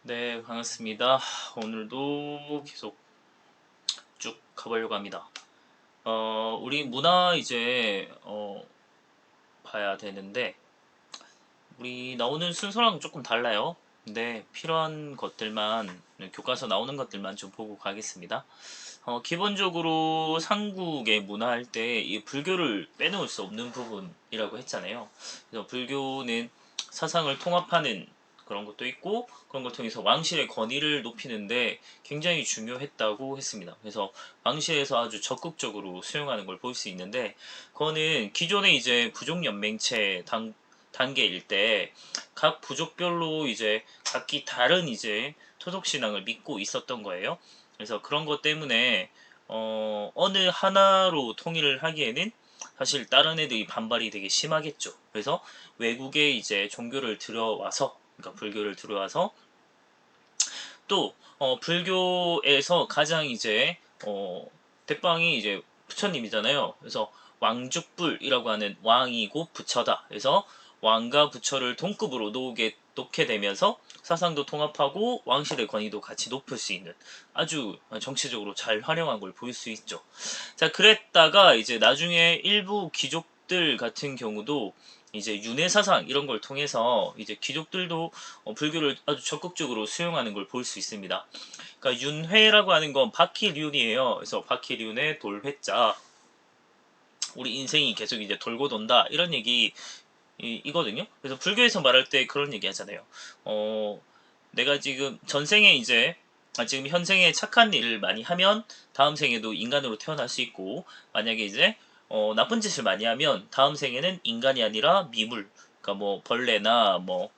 네, 반갑습니다. 오늘도 계속 쭉 가보려고 합니다. 우리 문화 이제 봐야 되는데 우리 나오는 순서랑 조금 달라요. 근데 필요한 것들만 교과서 나오는 것들만 좀 보고 가겠습니다. 기본적으로 삼국의 문화 할 때 이 불교를 빼놓을 수 없는 부분이라고 했잖아요. 그래서 불교는 사상을 통합하는 그런 것도 있고 그런 걸 통해서 왕실의 권위를 높이는데 굉장히 중요했다고 했습니다. 그래서 왕실에서 아주 적극적으로 수용하는 걸 볼 수 있는데 그거는 기존의 이제 부족 연맹체 단계일 때 각 부족별로 이제 각기 다른 이제 토속 신앙을 믿고 있었던 거예요. 그래서 그런 것 때문에 어느 하나로 통일을 하기에는 사실 다른 애들이 반발이 되게 심하겠죠. 그래서 외국에 이제 종교를 들여와서, 그러니까 불교를 들여와서 또 불교에서 가장 이제 대빵이 이제 부처님이잖아요. 그래서 왕죽불이라고 하는 왕이고 부처다. 그래서 왕과 부처를 동급으로 놓게 되면서 사상도 통합하고 왕실의 권위도 같이 높일 수 있는 아주 정치적으로 잘 활용한 걸 볼 수 있죠. 자, 그랬다가 이제 나중에 일부 귀족들 같은 경우도 이제 윤회 사상 이런 걸 통해서 이제 귀족들도 불교를 아주 적극적으로 수용하는 걸 볼 수 있습니다. 그러니까 윤회라고 하는 건 바퀴륜이에요. 그래서 바퀴륜의 돌회자, 우리 인생이 계속 이제 돌고 돈다 이런 얘기 이거든요. 그래서 불교에서 말할 때 그런 얘기 하잖아요. 내가 지금 전생에 이제 지금 현생에 착한 일을 많이 하면 다음 생에도 인간으로 태어날 수 있고, 만약에 이제 나쁜 짓을 많이 하면 다음 생에는 인간이 아니라 미물, 그러니까 뭐 벌레나 뭐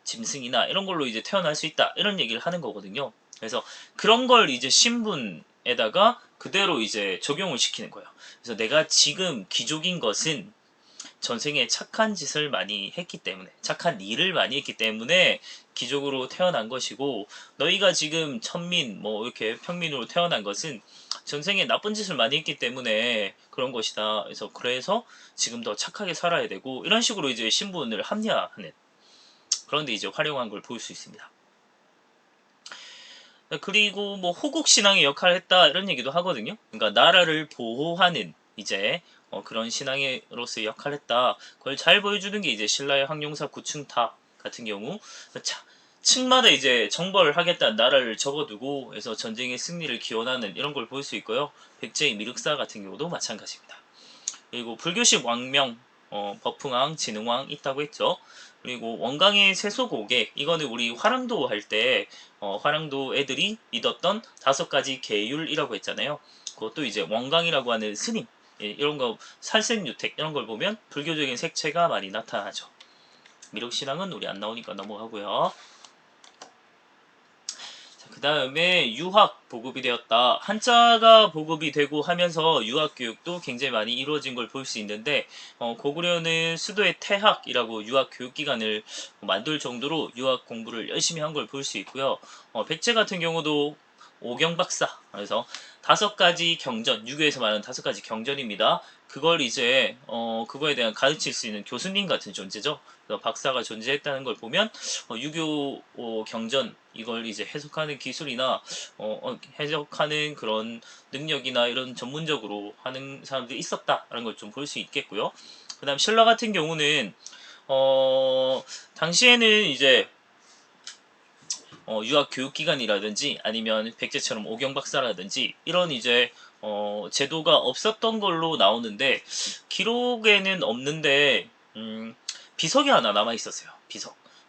짐승이나 이런 걸로 이제 태어날 수 있다 이런 얘기를 하는 거거든요. 그래서 그런 걸 이제 신분에다가 그대로 이제 적용을 시키는 거예요. 그래서 내가 지금 귀족인 것은 전생에 착한 짓을 많이 했기 때문에, 착한 일을 많이 했기 때문에 귀족으로 태어난 것이고, 너희가 지금 천민 뭐 이렇게 평민으로 태어난 것은 전생에 나쁜 짓을 많이 했기 때문에 그런 것이다. 그래서 지금 더 착하게 살아야 되고, 이런 식으로 이제 신분을 합리화하는, 그런데 이제 활용한 걸 볼 수 있습니다. 그리고 뭐 호국 신앙의 역할을 했다 이런 얘기도 하거든요. 그러니까 나라를 보호하는 이제 그런 신앙으로서의 역할을 했다. 그걸 잘 보여주는 게 이제 신라의 항용사 구층탑 같은 경우, 층마다 이제 정벌을 하겠다는 나라를 적어두고 해서 전쟁의 승리를 기원하는 이런 걸 볼 수 있고요. 백제의 미륵사 같은 경우도 마찬가지입니다. 그리고 불교식 왕명, 법흥왕, 진흥왕 있다고 했죠. 그리고 원광의 세소고개, 이거는 우리 화랑도 할 때 화랑도 애들이 믿었던 5가지 계율이라고 했잖아요. 그것도 이제 원광이라고 하는 스님, 이런 거 살생유택 이런 걸 보면 불교적인 색채가 많이 나타나죠. 미륵신앙은 우리 안 나오니까 넘어가고요. 그 다음에 유학 보급이 되었다. 한자가 보급이 되고 하면서 유학 교육도 굉장히 많이 이루어진 걸 볼 수 있는데, 고구려는 수도의 태학이라고 유학 교육기관을 만들 정도로 유학 공부를 열심히 한 걸 볼 수 있고요. 백제 같은 경우도 오경박사, 그래서 5가지 경전, 유교에서 말하는 5가지 경전입니다. 그걸 이제 그거에 대한 가르칠 수 있는 교수님 같은 존재죠. 박사가 존재했다는 걸 보면 유교 경전 이걸 이제 해석하는 기술이나 해석하는 그런 능력이나 이런 전문적으로 하는 사람들이 있었다라는 걸 좀 볼 수 있겠고요. 그다음 신라 같은 경우는 당시에는 이제 유학 교육기관이라든지 아니면 백제처럼 오경박사라든지 이런 이제 제도가 없었던 걸로 나오는데, 기록에는 없는데 비석이 하나 남아 있었어요.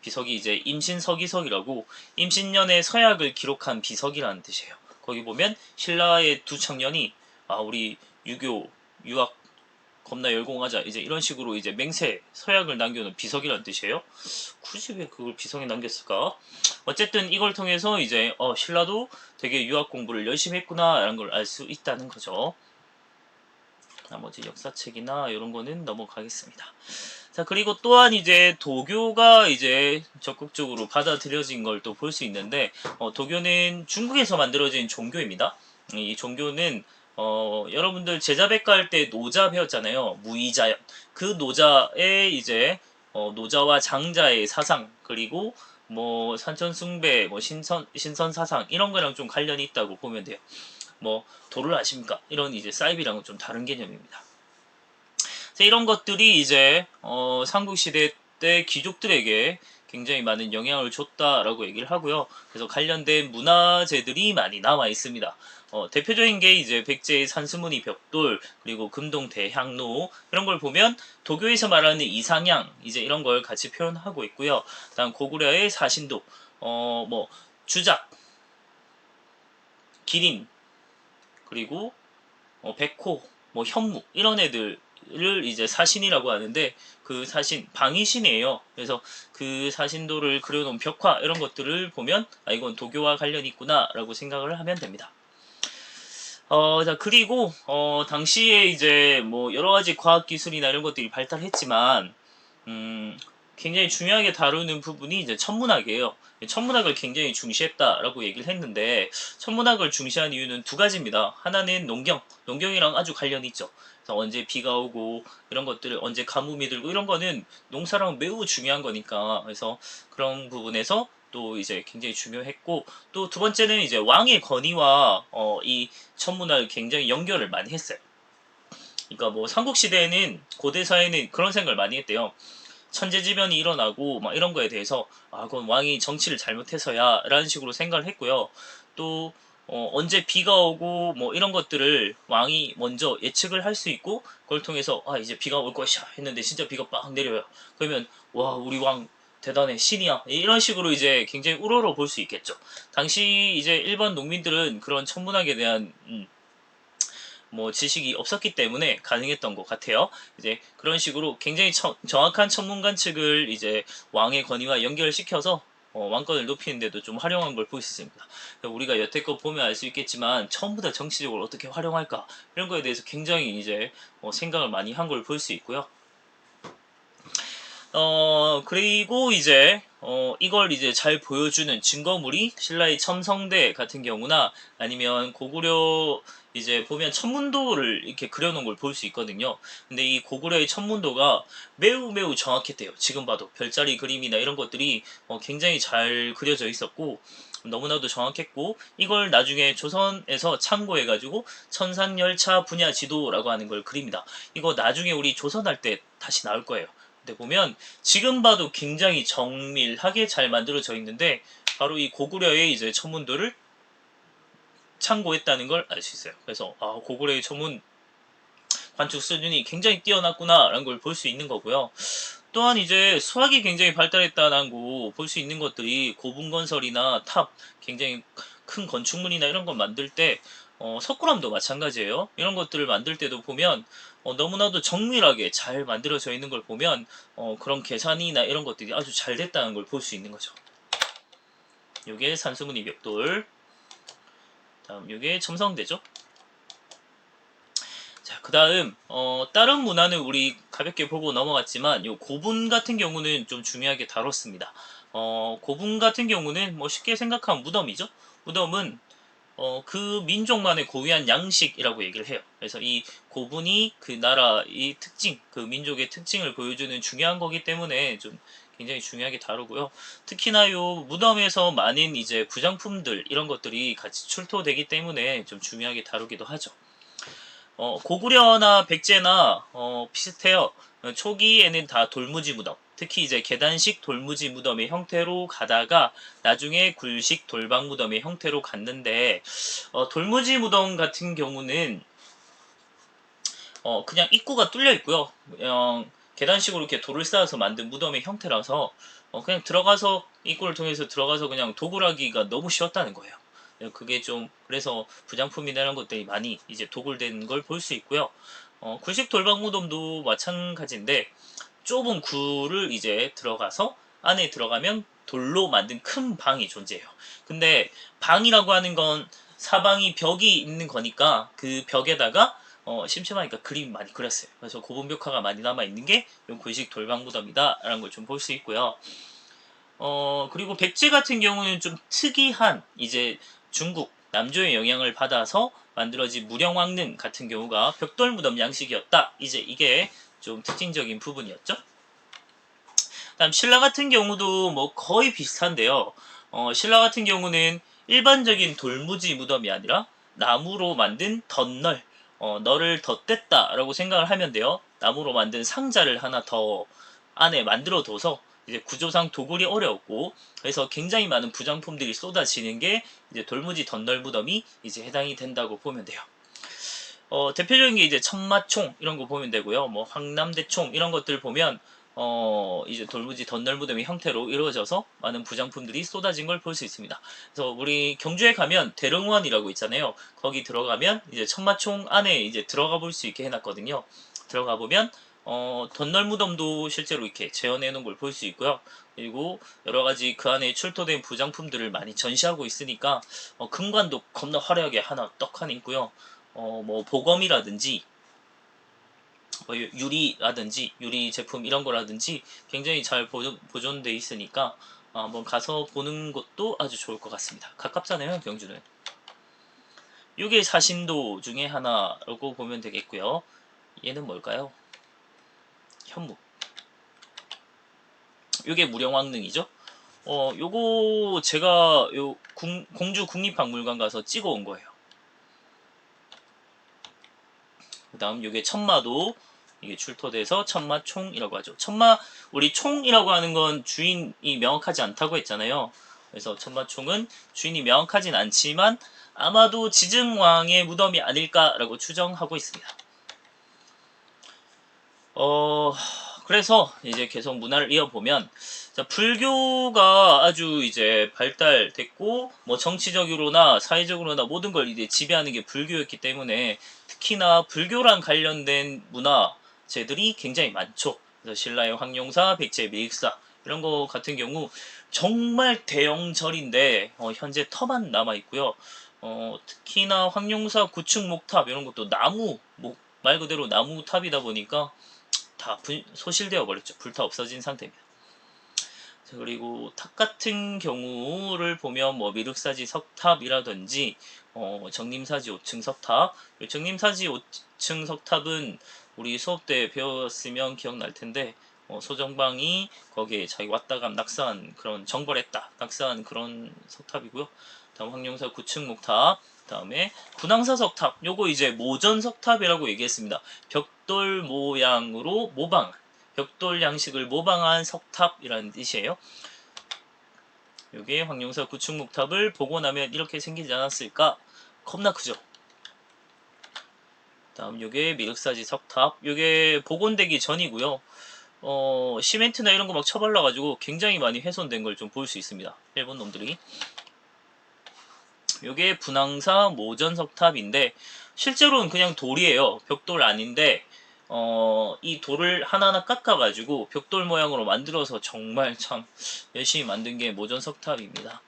비석이 이제 임신서기석이라고, 임신년의 서약을 기록한 비석이라는 뜻이에요. 거기 보면 신라의 두 청년이 우리 유교 유학 겁나 열공하자 이제 이런 식으로 이제 맹세 서약을 남겨놓은 비석이라는 뜻이에요. 굳이 왜 그걸 비석에 남겼을까? 어쨌든 이걸 통해서 이제 신라도 되게 유학 공부를 열심히 했구나라는 걸 알 수 있다는 거죠. 나머지 역사책이나 이런 거는 넘어가겠습니다. 자, 그리고 또한 이제 도교가 이제 적극적으로 받아들여진 걸 또 볼 수 있는데, 도교는 중국에서 만들어진 종교입니다. 이 종교는 여러분들 제자백과 할 때 노자 배웠잖아요. 무이자연. 그 노자의 이제 노자와 장자의 사상, 그리고 뭐 산천숭배, 뭐 신선사상 이런 거랑 좀 관련이 있다고 보면 돼요. 뭐 도를 아십니까? 이런 이제 사이비랑은 좀 다른 개념입니다. 이런 것들이 이제 삼국시대 때 귀족들에게 굉장히 많은 영향을 줬다라고 얘기를 하고요. 그래서 관련된 문화재들이 많이 남아 있습니다. 대표적인 게 이제 백제의 산수무늬 벽돌, 그리고 금동 대향로 이런 걸 보면 도교에서 말하는 이상향 이제 이런 걸 같이 표현하고 있고요. 다음 고구려의 사신도, 뭐 주작, 기린, 그리고 백호, 뭐 현무 이런 애들을 이제 사신이라고 하는데 그 사신 방위신이에요. 그래서 그 사신도를 그려놓은 벽화 이런 것들을 보면 아 이건 도교와 관련이 있구나라고 생각을 하면 됩니다. 자 그리고 당시에 이제 뭐 여러 가지 과학 기술이나 이런 것들이 발달했지만 굉장히 중요하게 다루는 부분이 이제 천문학이에요. 천문학을 굉장히 중시했다라고 얘기를 했는데 천문학을 중시한 이유는 두 가지입니다. 하나는 농경이랑 아주 관련이 있죠. 그래서 언제 비가 오고 이런 것들을 언제 가뭄이 들고 이런 거는 농사랑 매우 중요한 거니까 그래서 그런 부분에서 또 이제 굉장히 중요했고 또 두 번째는 이제 왕의 권위와 이 천문학을 굉장히 연결을 많이 했어요. 그러니까 뭐 삼국시대에는 고대 사회는 그런 생각을 많이 했대요. 천재지변이 일어나고 막 이런 거에 대해서 아 그건 왕이 정치를 잘못해서야 라는 식으로 생각을 했고요. 또 언제 비가 오고 뭐 이런 것들을 왕이 먼저 예측을 할 수 있고 그걸 통해서 아 이제 비가 올 것이야 했는데 진짜 비가 빡 내려요. 그러면 와 우리 왕 대단해 신이야 이런 식으로 이제 굉장히 우러러 볼 수 있겠죠. 당시 이제 일반 농민들은 그런 천문학에 대한 뭐 지식이 없었기 때문에 가능했던 것 같아요. 이제 그런 식으로 굉장히 정확한 천문관측을 이제 왕의 권위와 연결시켜서 왕권을 높이는 데도 좀 활용한 걸 볼 수 있습니다. 우리가 여태껏 보면 알 수 있겠지만 전부 다 정치적으로 어떻게 활용할까 이런 거에 대해서 굉장히 이제 생각을 많이 한 걸 볼 수 있고요. 그리고 이제, 이걸 이제 잘 보여주는 증거물이 신라의 첨성대 같은 경우나 아니면 고구려 이제 보면 천문도를 이렇게 그려놓은 걸 볼 수 있거든요. 근데 이 고구려의 천문도가 매우 매우 정확했대요. 지금 봐도 별자리 그림이나 이런 것들이 굉장히 잘 그려져 있었고, 너무나도 정확했고, 이걸 나중에 조선에서 참고해가지고 천산열차 분야 지도라고 하는 걸 그립니다. 이거 나중에 우리 조선할 때 다시 나올 거예요. 근데 보면 지금 봐도 굉장히 정밀하게 잘 만들어져 있는데 바로 이 고구려의 이제 천문도를 참고했다는 걸 알 수 있어요. 그래서 아 고구려의 천문 관측 수준이 굉장히 뛰어났구나라는 걸 볼 수 있는 거고요. 또한 이제 수학이 굉장히 발달했다는 거 볼 수 있는 것들이 고분건설이나 탑 굉장히 큰 건축물이나 이런 걸 만들 때 석굴암도 마찬가지예요. 이런 것들을 만들 때도 보면 너무나도 정밀하게 잘 만들어져 있는 걸 보면 그런 계산이나 이런 것들이 아주 잘 됐다는 걸 볼 수 있는 거죠. 요게 산수무늬 벽돌, 다음 요게 첨성대죠. 자, 그 다음, 다른 문화는 우리 가볍게 보고 넘어갔지만, 요 고분 같은 경우는 좀 중요하게 다뤘습니다. 고분 같은 경우는 뭐 쉽게 생각하면 무덤이죠? 무덤은, 그 민족만의 고유한 양식이라고 얘기를 해요. 그래서 이 고분이 그 나라의 특징, 그 민족의 특징을 보여주는 중요한 거기 때문에 좀 굉장히 중요하게 다루고요. 특히나 요 무덤에서 많은 이제 구장품들, 이런 것들이 같이 출토되기 때문에 좀 중요하게 다루기도 하죠. 고구려나 백제나 비슷해요. 초기에는 다 돌무지 무덤, 특히 이제 계단식 돌무지 무덤의 형태로 가다가 나중에 굴식 돌방 무덤의 형태로 갔는데 돌무지 무덤 같은 경우는 그냥 입구가 뚫려 있고요. 계단식으로 이렇게 돌을 쌓아서 만든 무덤의 형태라서 그냥 들어가서 입구를 통해서 들어가서 그냥 도굴하기가 너무 쉬웠다는 거예요. 그게 좀 그래서 부장품이나 이런 것들이 많이 이제 도굴된 걸 볼 수 있고요. 굴식 돌방 무덤도 마찬가지인데 좁은 굴을 이제 들어가서 안에 들어가면 돌로 만든 큰 방이 존재해요. 근데 방이라고 하는 건 사방이 벽이 있는 거니까 그 벽에다가 심심하니까 그림 많이 그렸어요. 그래서 고분벽화가 많이 남아 있는 게 굴식 돌방 무덤이다라는 걸 좀 볼 수 있고요. 그리고 백제 같은 경우는 좀 특이한 이제 중국 남조의 영향을 받아서 만들어진 무령왕릉 같은 경우가 벽돌 무덤 양식이었다. 이제 이게 좀 특징적인 부분이었죠. 다음 신라 같은 경우도 뭐 거의 비슷한데요. 신라 같은 경우는 일반적인 돌무지 무덤이 아니라 나무로 만든 덧널, 널을 덧댔다라고 생각을 하면 돼요. 나무로 만든 상자를 하나 더 안에 만들어 둬서 이제 구조상 도굴이 어려웠고, 그래서 굉장히 많은 부장품들이 쏟아지는 게 이제 돌무지 덧널 무덤이 이제 해당이 된다고 보면 돼요. 대표적인 게 이제 천마총 이런 거 보면 되고요. 뭐 황남대총 이런 것들 보면 이제 돌무지 덧널 무덤의 형태로 이루어져서 많은 부장품들이 쏟아진 걸 볼 수 있습니다. 그래서 우리 경주에 가면 대릉원이라고 있잖아요. 거기 들어가면 이제 천마총 안에 이제 들어가 볼 수 있게 해놨거든요. 들어가 보면 덧널 무덤도 실제로 이렇게 재현해 놓은 걸 볼 수 있고요. 그리고 여러 가지 그 안에 출토된 부장품들을 많이 전시하고 있으니까 금관도 겁나 화려하게 하나 떡 하나 있고요. 뭐 보검이라든지 유리라든지 유리 제품 이런 거라든지 굉장히 잘 보존돼 있으니까 한번 가서 보는 것도 아주 좋을 것 같습니다. 가깝잖아요, 경주는. 이게 사신도 중에 하나라고 보면 되겠고요. 얘는 뭘까요? 현무. 이게 무령왕릉이죠. 요거 제가 공주 국립박물관 가서 찍어 온 거예요. 그 다음 요게 천마도 이게 출토돼서 천마총이라고 하죠. 우리 총이라고 하는 건 주인이 명확하지 않다고 했잖아요. 그래서 천마총은 주인이 명확하진 않지만 아마도 지증왕의 무덤이 아닐까라고 추정하고 있습니다. 그래서 이제 계속 문화를 이어보면, 불교가 아주 이제 발달됐고, 뭐 정치적으로나 사회적으로나 모든 걸 이제 지배하는 게 불교였기 때문에 특히나 불교랑 관련된 문화재들이 굉장히 많죠. 그래서 신라의 황룡사, 백제의 미륵사 이런 거 같은 경우 정말 대형 절인데 현재 터만 남아 있고요. 특히나 황룡사 구축 목탑 이런 것도 말 그대로 나무 탑이다 보니까 다 소실되어 버렸죠. 불타 없어진 상태입니다. 그리고 탑 같은 경우를 보면 뭐 미륵사지 석탑이라든지 정림사지 5층 석탑. 정림사지 5층 석탑은 우리 수업 때 배웠으면 기억날 텐데 소정방이 거기에 자기 왔다 감 낙사한 그런 정벌했다 낙사한 그런 석탑이고요. 다음 황룡사 9층 목탑, 다음에 분황사 석탑, 요거 이제 모전 석탑이라고 얘기했습니다. 벽돌 모양으로 벽돌 양식을 모방한 석탑이라는 뜻이에요. 요게 황룡사 9층 목탑을 보고 나면 이렇게 생기지 않았을까? 겁나 크죠? 다음 요게 미륵사지 석탑, 요게 복원되기 전이고요. 시멘트나 이런 거 막 쳐발라가지고 굉장히 많이 훼손된 걸 좀 볼 수 있습니다. 일본 놈들이. 요게 분황사 모전 석탑인데 실제로는 그냥 돌이에요. 벽돌 아닌데 이 돌을 하나하나 깎아가지고 벽돌 모양으로 만들어서 정말 참 열심히 만든 게 모전 석탑입니다.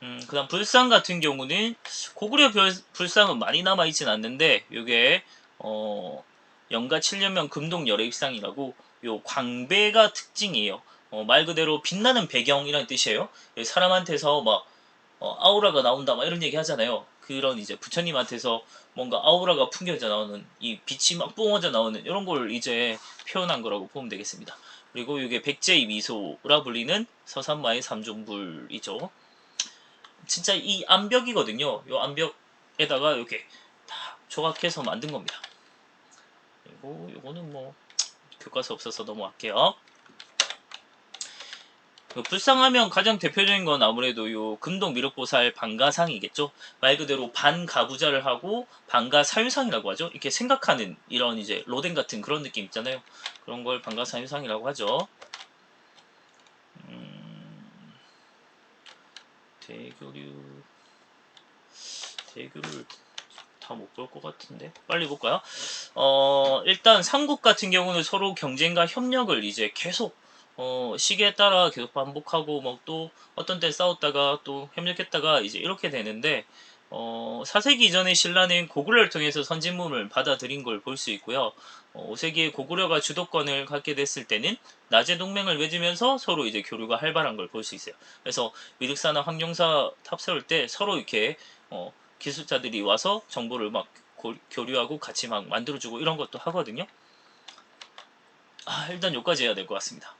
그 다음 불상 같은 경우는 고구려 불상은 많이 남아있진 않는데 요게 영가 7년명 금동 열애입상이라고 요 광배가 특징이에요. 말 그대로 빛나는 배경이라는 뜻이에요. 사람한테서 막 아우라가 나온다 막 이런 얘기 하잖아요. 그런 이제 부처님한테서 뭔가 아우라가 풍겨져 나오는 이 빛이 막 뿜어져 나오는 이런 걸 이제 표현한 거라고 보면 되겠습니다. 그리고 이게 백제의 미소라 불리는 서산마의 삼존불이죠. 진짜 이 암벽이거든요. 이 암벽에다가 이렇게 다 조각해서 만든 겁니다. 그리고 이거는 뭐 교과서 없어서 넘어갈게요. 불상하면 가장 대표적인 건 아무래도 요 금동 미륵보살 반가상이겠죠. 말 그대로 반가부자를 하고 반가사유상이라고 하죠. 이렇게 생각하는 이런 이제 로덴 같은 그런 느낌 있잖아요. 그런 걸 반가사유상이라고 하죠. 대교를 다 못 볼 것 같은데 빨리 볼까요? 일단 삼국 같은 경우는 서로 경쟁과 협력을 이제 계속 시기에 따라 계속 반복하고 뭐 또 어떤 때 싸웠다가 또 협력했다가 이제 이렇게 되는데 4세기 이전의 신라는 고구려를 통해서 선진문을 받아들인 걸 볼 수 있고요. 5세기에 고구려가 주도권을 갖게 됐을 때는 나제 동맹을 맺으면서 서로 이제 교류가 활발한 걸 볼 수 있어요. 그래서 미륵사나 황룡사 탑 세울 때 서로 이렇게 기술자들이 와서 정보를 막 교류하고 같이 막 만들어주고 이런 것도 하거든요. 일단 여기까지 해야 될 것 같습니다.